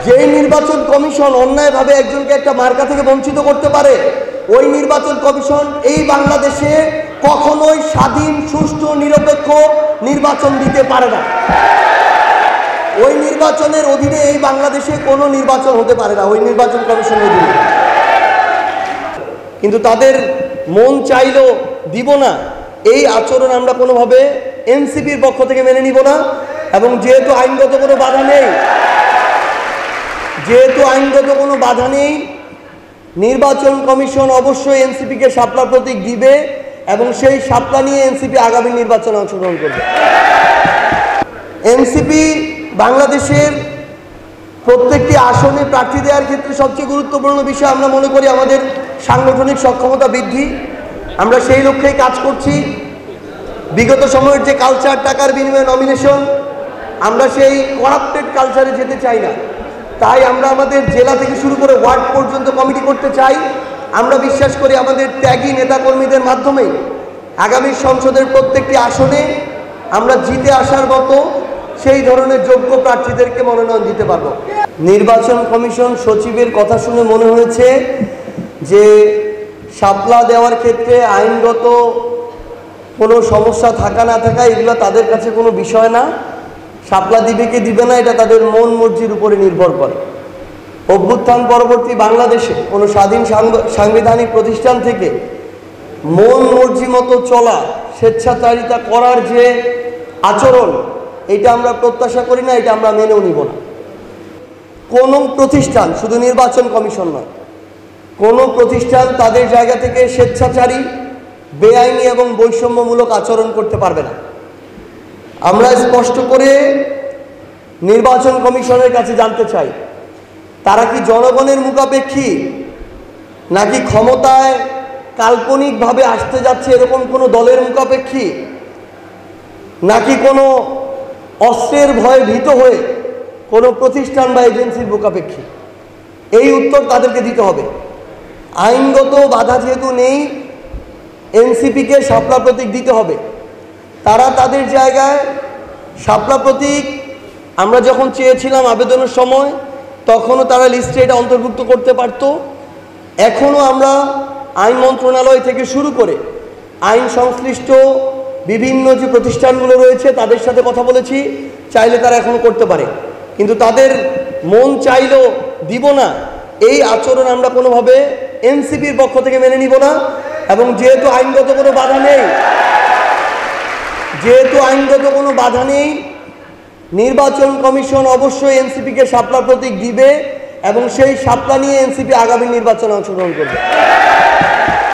যেই নির্বাচন কমিশন অন্যায়ভাবে একজনকে একটা মার্কা থেকে বঞ্চিত করতে পারে, ওই নির্বাচন কমিশন এই বাংলাদেশে কখনোই স্বাধীন, সুষ্ঠু, নিরপেক্ষ নির্বাচন দিতে পারে না। ওই নির্বাচনের অধীনে এই বাংলাদেশে কোনো নির্বাচন হতে পারে না, ওই নির্বাচন কমিশনের অধীনে। কিন্তু তাদের মন চাইলো দিব না, এই আচরণ আমরা কোনোভাবে এনসিপির পক্ষ থেকে মেনে নিব না। এবং যেহেতু আইনগত কোনো বাধা নেই, নির্বাচন কমিশন অবশ্যই এনসিপিকে শাপলা প্রতীক দিবে এবং সেই শাপলা নিয়ে এনসিপি আগামী নির্বাচনে অংশগ্রহণ করবে। এনসিপি বাংলাদেশের প্রত্যেকটি আসনে প্রার্থী দেওয়ার ক্ষেত্রে সবচেয়ে গুরুত্বপূর্ণ বিষয় আমরা মনে করি আমাদের সাংগঠনিক সক্ষমতা বৃদ্ধি। আমরা সেই লক্ষ্যেই কাজ করছি। বিগত সময়ের যে কালচার, টাকার বিনিময়ে নমিনেশন, আমরা সেই করাপ্টেড কালচারে যেতে চাই না। তাই আমরা আমাদের জেলা থেকে শুরু করে ওয়ার্ড পর্যন্ত কমিটি করতে চাই। আমরা বিশ্বাস করি আমাদের ত্যাগী নেতাকর্মীদের মাধ্যমে আগামী সংসদের প্রত্যেকটি আসনে আমরা জিতে আসার মতো সেই ধরনের যোগ্য প্রার্থীদেরকে মনোনয়ন দিতে পারব। নির্বাচন কমিশন সচিবের কথা শুনে মনে হয়েছে যে শাপলা দেওয়ার ক্ষেত্রে আইনগত কোনো সমস্যা থাকা না থাকা এগুলো তাদের কাছে কোনো বিষয় না। শাপলা দিবে কি দিবে না এটা তাদের মন মর্জির উপরে নির্ভর করে। অভ্যুত্থান পরবর্তী বাংলাদেশে কোনো স্বাধীন সাংবিধানিক প্রতিষ্ঠান থেকে মন মর্জি মতো চলা, স্বেচ্ছাচারিতা করার যে আচরণ, এটা আমরা প্রত্যাশা করি না, এটা আমরা মেনেও নিব না। কোনো প্রতিষ্ঠান, শুধু নির্বাচন কমিশন নয়, কোনো প্রতিষ্ঠান তাদের জায়গা থেকে স্বেচ্ছাচারী, বেআইনি এবং বৈষম্যমূলক আচরণ করতে পারবে না। আমরা স্পষ্ট করে নির্বাচন কমিশনের কাছে জানতে চাই, তারা কি জনগণের মুখাপেক্ষী, নাকি ক্ষমতায় কাল্পনিকভাবে আসতে যাচ্ছে এরকম কোনো দলের মুখাপেক্ষী, নাকি কোনো অস্ত্রের ভয়ে ভীত হয়ে কোনো প্রতিষ্ঠান বা এজেন্সির মুখাপেক্ষী? এই উত্তর তাদেরকে দিতে হবে। আইনগত বাধা যেহেতু নেই, এনসিপিকে শাপলা প্রতীক দিতে হবে। তারা তাদের জায়গায় শাপলা প্রতীক আমরা যখন চেয়েছিলাম আবেদনের সময়, তখনও তারা লিস্টে এটা অন্তর্ভুক্ত করতে পারত। এখনও আমরা আইন মন্ত্রণালয় থেকে শুরু করে আইন সংশ্লিষ্ট বিভিন্ন যে প্রতিষ্ঠানগুলো রয়েছে তাদের সাথে কথা বলেছি, চাইলে তারা এখনও করতে পারে। কিন্তু তাদের মন চাইলেও দিব না, এই আচরণ আমরা কোনোভাবে এনসিপির পক্ষ থেকে মেনে নিব না। এবং যেহেতু আইনগত কোনো বাধা নেই, নির্বাচন কমিশন অবশ্যই এনসিপিকে শাপলা প্রতীক দিবে এবং সেই শাপলা নিয়ে এনসিপি আগামী নির্বাচনে অংশগ্রহণ করবে।